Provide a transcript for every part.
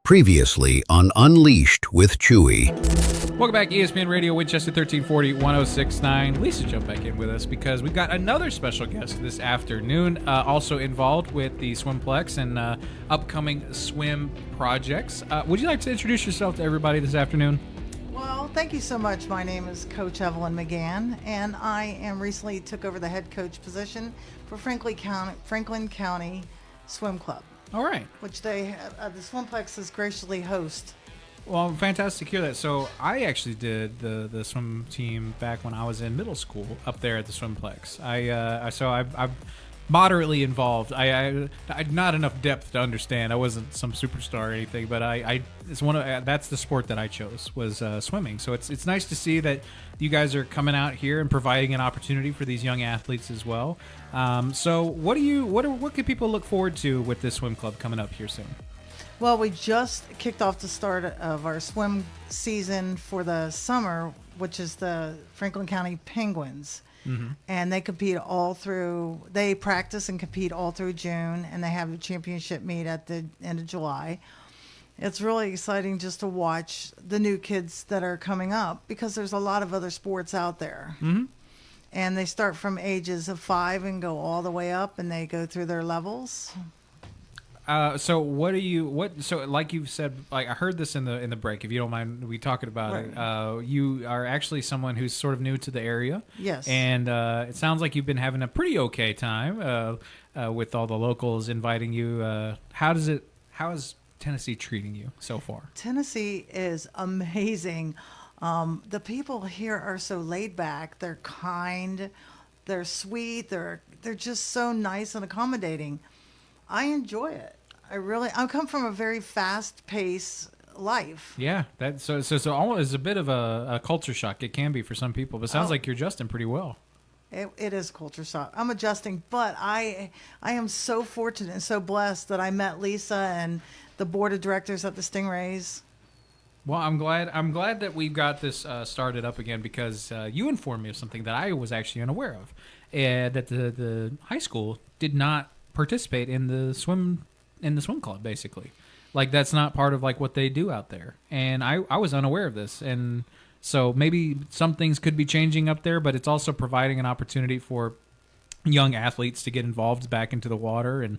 Previously on Unleashed with Chewy. Welcome back, ESPN Radio Winchester 1340 1069. Lisa, jump back in with us because we've got another special guest this afternoon, also involved with the Swimplex and upcoming swim projects. Would you like to introduce yourself to everybody this afternoon? Well, thank you so much. My name is Coach Evelyn Magann, and I recently took over the head coach position for Franklin County Swim Club. All right. Which the Swimplex is graciously host. Well, fantastic to hear that. So I actually did the swim team back when I was in middle school up there at the Swimplex. I'm moderately involved. I not enough depth to understand. I wasn't some superstar or anything, but that's the sport that I chose was swimming. So it's nice to see that you guys are coming out here and providing an opportunity for these young athletes as well. So what can people look forward to with this swim club coming up here soon? Well, we just kicked off the start of our swim season for the summer, which is the Franklin County Penguins. Mm-hmm. And they practice and compete all through June, and they have a championship meet at the end of July. It's really exciting just to watch the new kids that are coming up because there's a lot of other sports out there. Mm-hmm. And they start from ages of 5 and go all the way up, and they go through their levels. So like you've said, like I heard this in the break, if you don't mind we talking about right. it. You are actually someone who's sort of new to the area. Yes. And it sounds like you've been having a pretty okay time with all the locals inviting you. How is Tennessee treating you so far? Tennessee is amazing. The people here are so laid back. They're kind. They're sweet. They're just so nice and accommodating. I enjoy it. I come from a very fast-paced life. Yeah, so almost is a bit of a culture shock. It can be for some people, but it sounds like you're adjusting pretty well. It is culture shock. I'm adjusting, but I am so fortunate and so blessed that I met Lisa and the board of directors at the Stingrays. Well, I'm glad that we've got this started up again because you informed me of something that I was actually unaware of, that the high school did not participate in the swim club, basically. Like that's not part of like what they do out there, and I was unaware of this, and so maybe some things could be changing up there, but it's also providing an opportunity for young athletes to get involved back into the water and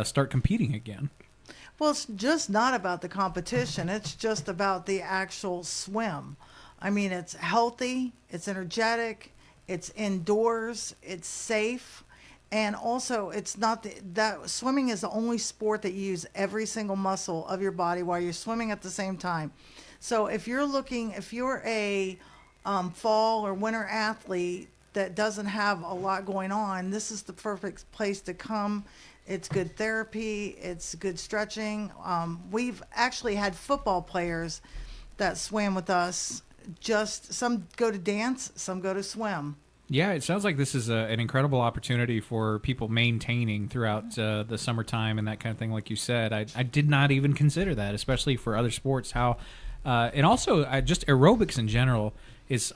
start competing again. Well, it's just not about the competition. It's just about the actual swim. I mean, it's healthy, it's energetic, it's indoors, it's safe. And also, it's not that swimming is the only sport that you use every single muscle of your body while you're swimming at the same time. So if you're a fall or winter athlete that doesn't have a lot going on, this is the perfect place to come. It's good therapy. It's good stretching. We've actually had football players that swam with us. Just some go to dance, some go to swim. Yeah, it sounds like this is an incredible opportunity for people maintaining throughout the summertime and that kind of thing, like you said. I did not even consider that, especially for other sports. And also just aerobics in general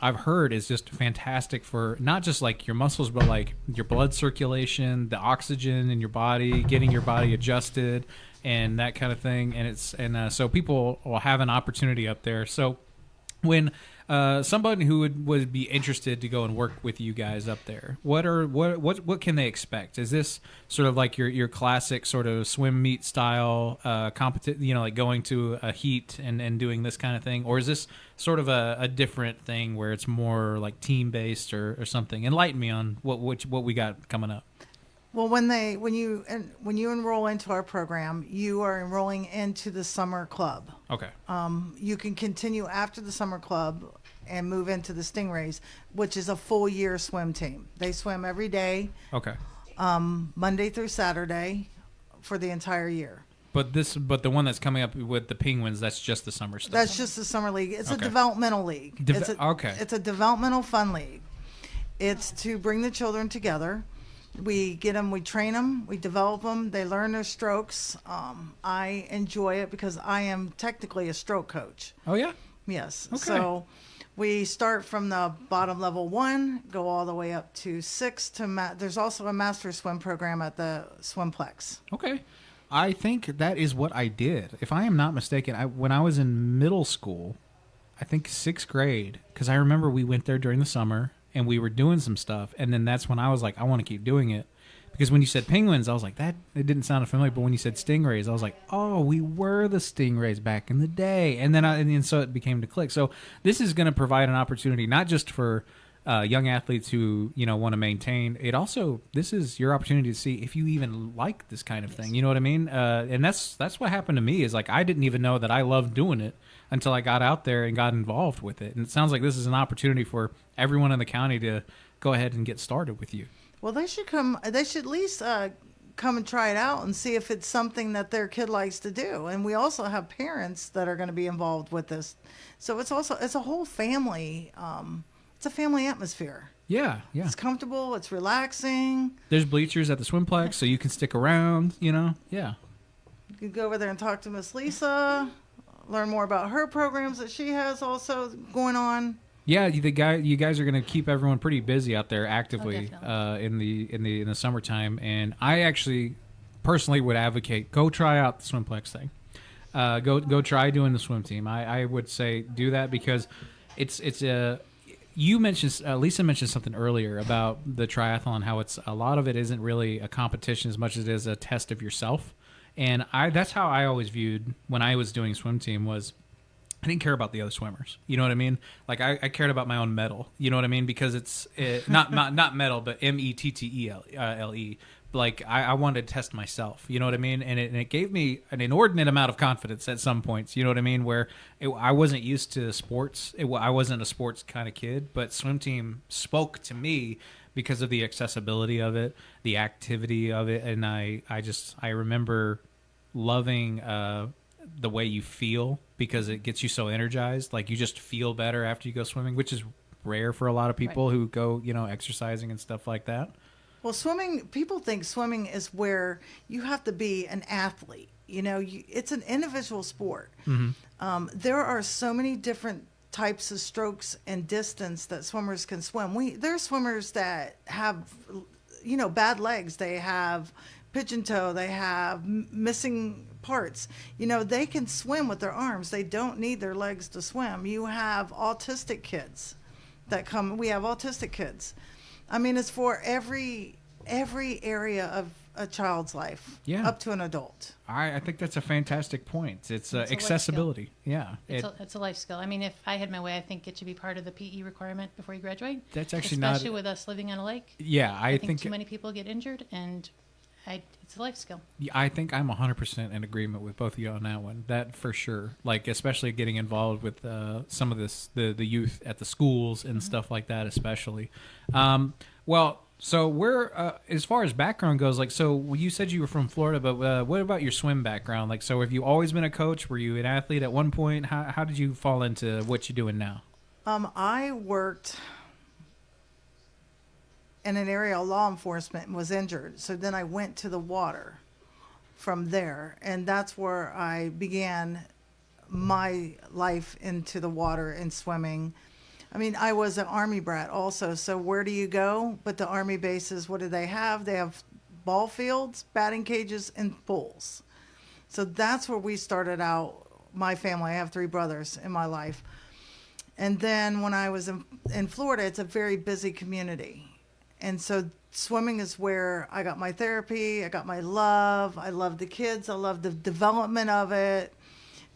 I've heard is just fantastic for not just like your muscles, but like your blood circulation, the oxygen in your body, getting your body adjusted, and that kind of thing. And so people will have an opportunity up there. So when somebody who would be interested to go and work with you guys up there, what can they expect? Is this sort of like your classic sort of swim meet style like going to a heat and doing this kind of thing, or is this sort of a different thing where it's more like team based or something? Enlighten me on what we got coming up. Well, when you enroll into our program, you are enrolling into the summer club. Okay. You can continue after the summer club and move into the Stingrays, which is a full year swim team. They swim every day. Okay. Monday through Saturday for the entire year. But the one that's coming up with the Penguins, that's just the summer stuff. That's just the summer league. It's okay. A developmental league. Okay. It's a developmental fun league. It's to bring the children together. We get them, we train them, we develop them, they learn their strokes. I enjoy it because I am technically a stroke coach. Oh, yeah? Yes. Okay. So we start from the bottom level 1, go all the way up to 6. There's also a master swim program at the Swimplex. Okay. I think that is what I did. If I am not mistaken, when I was in middle school, I think 6th grade, because I remember we went there during the summer and we were doing some stuff, and then that's when I was like, I want to keep doing it. Because when you said penguins, I was like, it didn't sound familiar. But when you said stingrays, I was like, oh, we were the stingrays back in the day. And then so it became to click. So this is going to provide an opportunity not just for young athletes who want to maintain. This is your opportunity to see if you even like this kind of thing. You know what I mean? And that's what happened to me. Is like I didn't even know that I loved doing it until I got out there and got involved with it. And it sounds like this is an opportunity for everyone in the county to go ahead and get started with you. Well, they should come. They should at least come and try it out and see if it's something that their kid likes to do. And we also have parents that are going to be involved with this, so it's a whole family. It's a family atmosphere. Yeah. It's comfortable. It's relaxing. There's bleachers at the swimplex, so you can stick around. Yeah. You can go over there and talk to Miss Lisa, learn more about her programs that she has also going on. Yeah, you guys are going to keep everyone pretty busy out there actively in the summertime, and I actually personally would advocate go try out the swimplex thing. Go try doing the swim team. I would say do that because it's you mentioned Lisa mentioned something earlier about the triathlon, how it's a lot of it isn't really a competition as much as it is a test of yourself, and that's how I always viewed when I was doing swim team was. I didn't care about the other swimmers. You know what I mean? Like I cared about my own medal. You know what I mean? Because it's not medal, but METTELE. Like I wanted to test myself. You know what I mean? And it gave me an inordinate amount of confidence at some points. You know what I mean? Where I wasn't used to sports. I wasn't a sports kind of kid, but swim team spoke to me because of the accessibility of it, the activity of it, and I remember loving the way you feel because it gets you so energized. Like you just feel better after you go swimming, which is rare for a lot of people who go, exercising and stuff like that. Well, people think swimming is where you have to be an athlete. It's an individual sport. Mm-hmm. There are so many different types of strokes and distance that swimmers can swim. There are swimmers that have, bad legs. They have pigeon toe. They have missing parts. They can swim with their arms. They don't need their legs to swim. You have autistic kids that come. We have autistic kids. I mean, it's for every area of a child's life, up to an adult. I think that's a fantastic point. It's accessibility. Yeah, it's a life skill. I mean, if I had my way, I think it should be part of the PE requirement before you graduate. That's actually especially with us living on a lake. Yeah, I think too many people get injured, and it's a life skill. I think I'm 100% in agreement with both of you on that one. That for sure. Like especially getting involved with some of the youth at the schools and stuff like that, especially. So we're as far as background goes, like so you said you were from Florida, but what about your swim background? Like so, have you always been a coach? Were you an athlete at one point? How did you fall into what you're doing now? I worked in an area of law enforcement and was injured. So then I went to the water from there. And that's where I began my life into the water and swimming. I mean, I was an Army brat also. So where do you go? But the Army bases, what do they have? They have ball fields, batting cages, and pools. So that's where we started out, my family. I have 3 brothers in my life. And then when I was in Florida, it's a very busy community. And so swimming is where I got my therapy. I got my love. I love the kids. I love the development of it,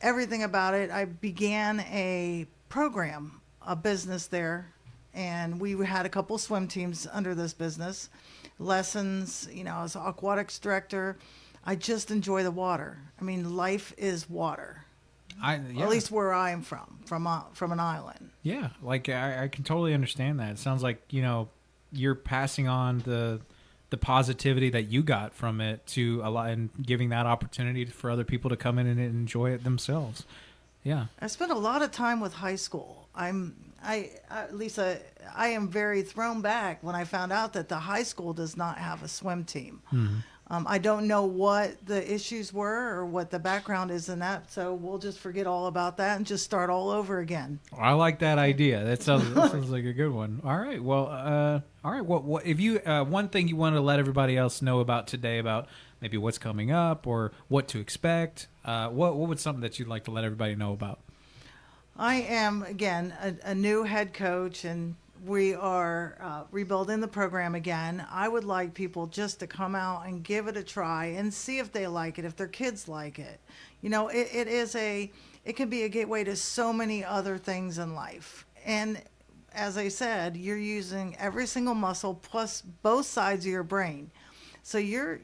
everything about it. I began a program, a business there, and we had a couple swim teams under this business. Lessons, I was an aquatics director. I just enjoy the water. I mean, life is water. At least where I'm from an island. Yeah, like I can totally understand that. It sounds like, you're passing on the positivity that you got from it to a lot and giving that opportunity for other people to come in and enjoy it themselves. Yeah. I spent a lot of time with high school. Lisa, I am very thrown back when I found out that the high school does not have a swim team. Mm-hmm. I don't know what the issues were or what the background is in that, so we'll just forget all about that and just start all over again. I like that idea. That sounds like a good one. All right. Well, all right. What if you one thing you want to let everybody else know about today about maybe what's coming up or what to expect? What would something that you'd like to let everybody know about? I am, again, a new head coach, and we are rebuilding the program again. I would like people just to come out and give it a try and see if they like it, if their kids like it. You know, it can be a gateway to so many other things in life. And as I said, you're using every single muscle plus both sides of your brain. So you're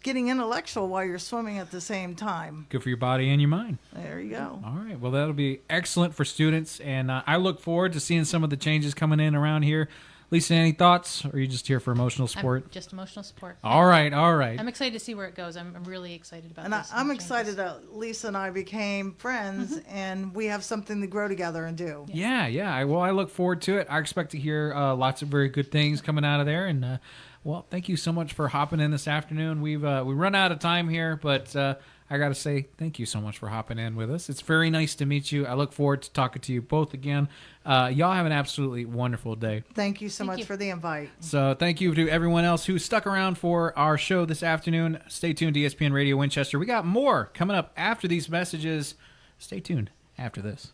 getting intellectual while you're swimming at the same time. Good for your body and your mind. There you go. All right. Well, that'll be excellent for students, and I look forward to seeing some of the changes coming in around here. Lisa, any thoughts, or are you just here for emotional support? Just emotional support. All right. I'm excited to see where it goes. I'm really excited about And this. I'm excited that Lisa and I became friends, and we have something to grow together and do. Yeah. Well, I look forward to it. I expect to hear lots of very good things coming out of there, and well, thank you so much for hopping in this afternoon. We run out of time here, but I got to say thank you so much for hopping in with us. It's very nice to meet you. I look forward to talking to you both again. Y'all have an absolutely wonderful day. Thank you so much for the invite. So thank you to everyone else who stuck around for our show this afternoon. Stay tuned to ESPN Radio Winchester. We got more coming up after these messages. Stay tuned after this.